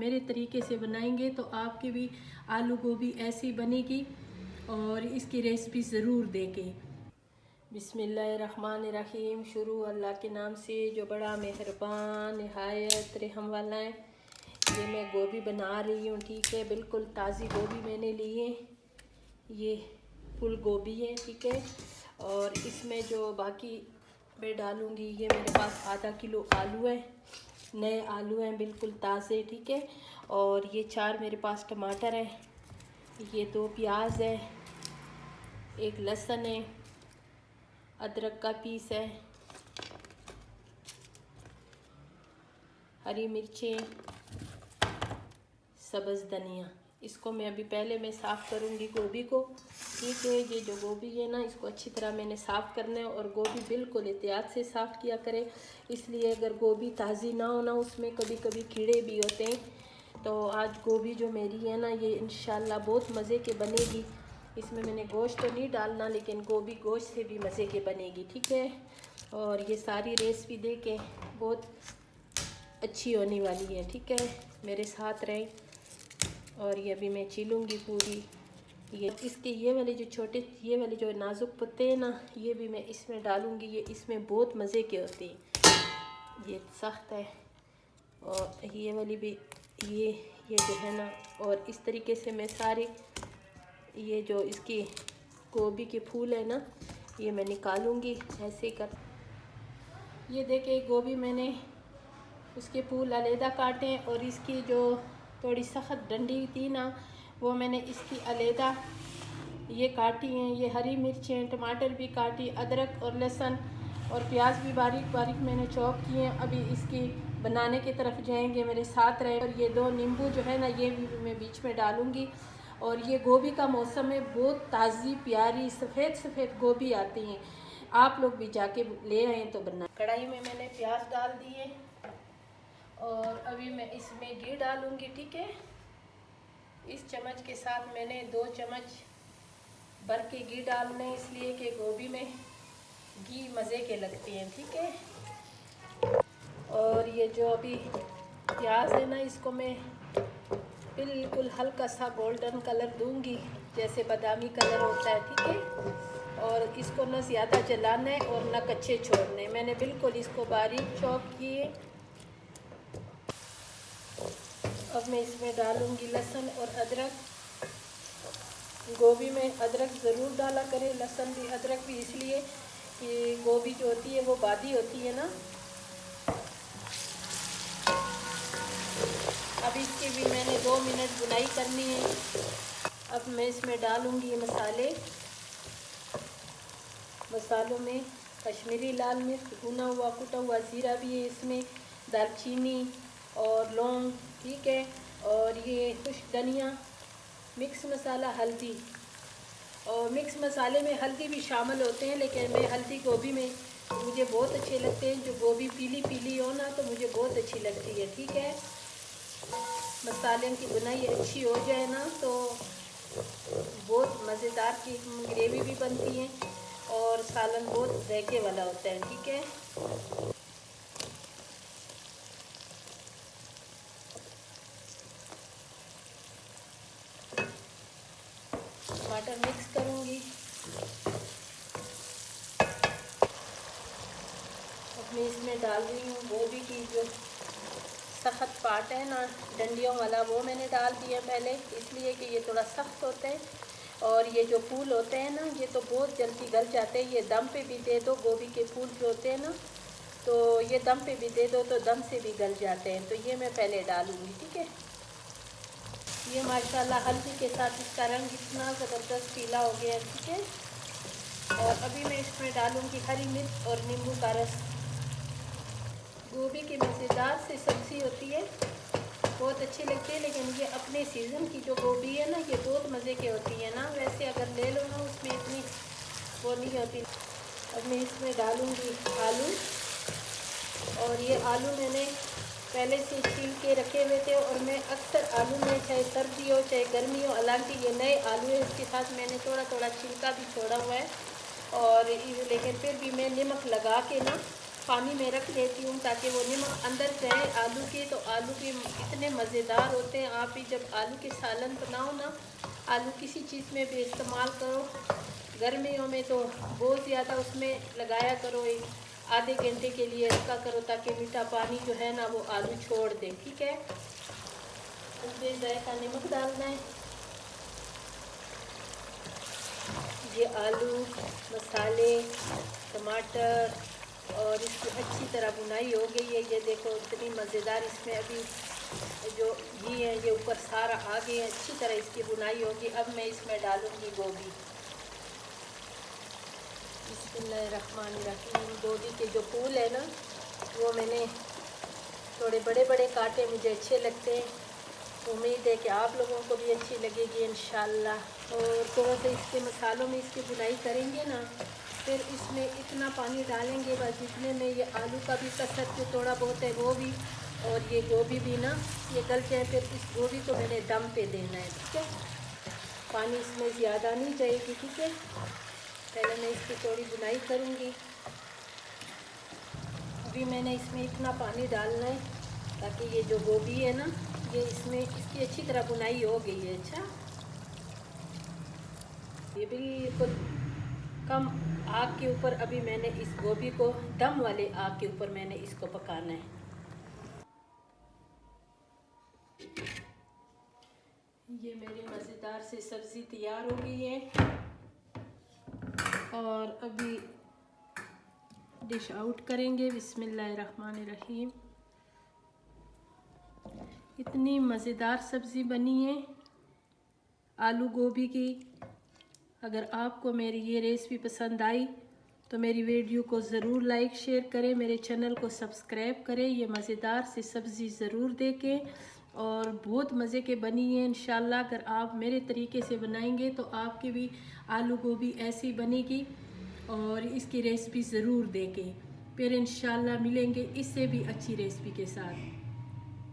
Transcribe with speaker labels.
Speaker 1: मेरे तरीके से बनाएंगे तो आपकी भी आलू गोभी ऐसी बनेगी और इसकी रेसिपी ज़रूर देखें। बिस्मिल्लाहिर्रहमानिर्रहीम। शुरू अल्लाह के नाम से जो बड़ा मेहरबान निहायत रहम वाला है। ये मैं गोभी बना रही हूँ, ठीक है। बिल्कुल ताज़ी गोभी मैंने ली है, ये फुल गोभी है, ठीक है। और इसमें जो बाकी मैं डालूँगी, ये मेरे पास आधा किलो आलू है, नए आलू हैं बिल्कुल ताज़े, ठीक है। और ये 4 मेरे पास टमाटर है, ये 2 प्याज है, 1 लहसुन है, अदरक का पीस है, हरी मिर्चें, सब्ज़ धनिया। इसको मैं अभी पहले मैं साफ़ करूँगी गोभी को, ठीक है। ये जो गोभी है ना, इसको अच्छी तरह मैंने साफ़ करना है और गोभी बिल्कुल एहतियात से साफ़ किया करें, इसलिए अगर गोभी ताज़ी ना हो ना, उसमें कभी कभी कीड़े भी होते हैं। तो आज गोभी जो मेरी है ना, ये इंशाल्लाह बहुत मज़े के बनेगी। इसमें मैंने गोश्त तो नहीं डालना, लेकिन गोभी गोश्त से भी मज़े के बनेगी, ठीक है। और ये सारी रेसिपी दे के बहुत अच्छी होने वाली है, ठीक है। मेरे साथ रहें। और ये अभी मैं छीलूँगी पूरी। ये इसके ये वाले जो छोटे, ये वाले जो नाजुक पत्ते हैं ना, ये भी मैं इसमें डालूँगी। ये इसमें बहुत मज़े के होते हैं। ये सख्त है और ये वाली भी, ये जो है ना। और इस तरीके से मैं सारी ये जो इसकी गोभी के फूल है ना, ये मैं निकालूँगी ऐसे कर। ये देखिए गोभी मैंने उसके फूल अलहदा काटे हैं और इसकी जो थोड़ी सख्त डंडी थी ना, वो मैंने इसकी अलहदा ये काटी हैं। ये हरी मिर्चें, टमाटर भी काटी, अदरक और लहसुन और प्याज भी बारीक बारीक मैंने चॉप किए हैं। अभी इसकी बनाने की तरफ जाएंगे, मेरे साथ रहे। और ये 2 नींबू जो है ना, ये भी मैं बीच में डालूँगी। और ये गोभी का मौसम है, बहुत ताज़ी प्यारी सफ़ेद सफ़ेद गोभी आती हैं, आप लोग भी जाके ले आए तो बना। कढ़ाई में मैंने प्याज डाल दिए और अभी मैं इसमें घी डालूँगी, ठीक है। इस चम्मच के साथ मैंने 2 चम्मच भर के घी डालने, इसलिए कि गोभी में घी मज़े के लगते हैं, ठीक है। और ये जो अभी प्याज है ना, इसको मैं बिल्कुल हल्का सा गोल्डन कलर दूंगी, जैसे बादामी कलर होता है, ठीक है। और इसको ना ज़्यादा जलाना है और ना कच्चे छोड़ने। मैंने बिल्कुल इसको बारीक चॉप किए। अब मैं इसमें डालूंगी लहसुन और अदरक। गोभी में अदरक ज़रूर डाला करें, लहसुन भी अदरक भी, इसलिए कि गोभी जो होती है वो बादी होती है ना। अब इसकी भी मैंने 2 मिनट बुनाई करनी है। अब मैं इसमें डालूंगी मसाले। मसालों में कश्मीरी लाल मिर्च, भुना हुआ कुटा हुआ ज़ीरा भी है इसमें, दालचीनी और लौंग, ठीक है। और ये खुश्क धनिया, मिक्स मसाला, हल्दी। और मिक्स मसाले में हल्दी भी शामिल होते हैं, लेकिन मैं हल्दी गोभी में मुझे बहुत अच्छे लगते हैं। जो गोभी पीली पीली हो ना, तो मुझे बहुत अच्छी लगती है, ठीक है। मसाले की बुनाई अच्छी हो जाए ना, तो बहुत मज़ेदार की ग्रेवी भी बनती है और सालन बहुत जायके वाला होता है, ठीक है। टमाटर मिक्स करूँगी। अब मैं इसमें डाल रही हूँ गोभी की जो सख्त पार्ट है ना, डंडियों वाला, वो मैंने डाल दिया पहले, इसलिए कि ये थोड़ा सख्त होते हैं। और ये जो फूल होते हैं ना, ये तो बहुत जल्दी गल जाते हैं। ये दम पे भी दे दो, गोभी के फूल जो होते हैं ना, तो ये दम पे भी दे दो तो दम से भी गल जाते हैं। तो ये मैं पहले डालूँगी, ठीक है। ये माशाल्लाह हल्दी के साथ इसका रंग इतना ज़बरदस्त पीला हो गया है, ठीक है। और अभी मैं इसमें डालूँगी हरी मिर्च और नींबू का रस। गोभी की मज़ेदार सी सब्ज़ी होती है, बहुत अच्छी लगती है, लेकिन ये अपने सीज़न की जो गोभी है ना, ये बहुत मज़े की होती है ना। वैसे अगर ले लो ना, उसमें इतनी वो नहीं होती। अब मैं इसमें डालूँगी आलू। और ये आलू मैंने पहले से छील के रखे हुए थे। और मैं अक्सर आलू में, चाहे सर्दी हो चाहे गर्मी हो, हालांकि ये नए आलू है, इसके साथ मैंने थोड़ा थोड़ा छिलका भी छोड़ा हुआ है। और लेकिन फिर भी मैं नमक लगा के ना पानी में रख देती हूँ ताकि वो नमक अंदर जाए आलू के। तो आलू के इतने मज़ेदार होते हैं। आप भी जब आलू के सालन बनाओ ना, आलू किसी चीज़ में भी इस्तेमाल करो, गर्मियों में तो बहुत ज़्यादा उसमें लगाया करो, एक आधे घंटे के लिए रखा करो ताकि मीठा पानी जो है ना वो आलू छोड़ दे। ठीक है, उसमें जायका नमक डालना है। ये आलू, मसाले, टमाटर और इसकी अच्छी तरह बुनाई हो गई है। ये देखो इतनी मज़ेदार इसमें अभी जो घी है ये ऊपर सारा आ गया है, अच्छी तरह इसकी बुनाई होगी। अब मैं इसमें डालूँगी गोभी। बिस्मिल्लाहिर्रहमानिर्रहीम। गोभी के जो फूल है ना वो मैंने थोड़े बड़े बड़े काटे, मुझे अच्छे लगते हैं। उम्मीद है कि आप लोगों को भी अच्छी लगेगी इंशाल्लाह। और थोड़ा सा इसके मसालों में इसकी बुनाई करेंगे ना, फिर इसमें इतना पानी डालेंगे बस जितने में ये आलू का भी कसर जो थोड़ा बहुत है वो भी, और ये गोभी भी ना ये गल जाए। फिर इस गोभी को मैंने दम पे देना है। ठीक है, पानी इसमें ज़्यादा नहीं जाएगी। ठीक है, पहले मैं इसकी थोड़ी बुनाई करूँगी। अभी मैंने इसमें इतना पानी डालना है ताकि ये जो गोभी है ना ये इसमें इसकी अच्छी तरह बुनाई हो गई है। अच्छा, ये बिल्कुल कम आग के ऊपर अभी मैंने इस गोभी को दम वाले आग के ऊपर मैंने इसको पकाना है। ये मेरी मज़ेदार से सब्ज़ी तैयार हो गई है और अभी डिश आउट करेंगे। बिस्मिल्लाहिर्रहमानिर्रहीम। इतनी मज़ेदार सब्ज़ी बनी है आलू गोभी की। अगर आपको मेरी ये रेसिपी पसंद आई तो मेरी वीडियो को ज़रूर लाइक शेयर करें, मेरे चैनल को सब्सक्राइब करें। ये मज़ेदार सी सब्ज़ी ज़रूर देखें और बहुत मज़े के बनी है इंशाल्लाह। अगर आप मेरे तरीके से बनाएंगे तो आपकी भी आलू गोभी ऐसी बनेगी। और इसकी रेसिपी ज़रूर देखें, फिर इंशाल्लाह मिलेंगे इससे भी अच्छी रेसिपी के साथ।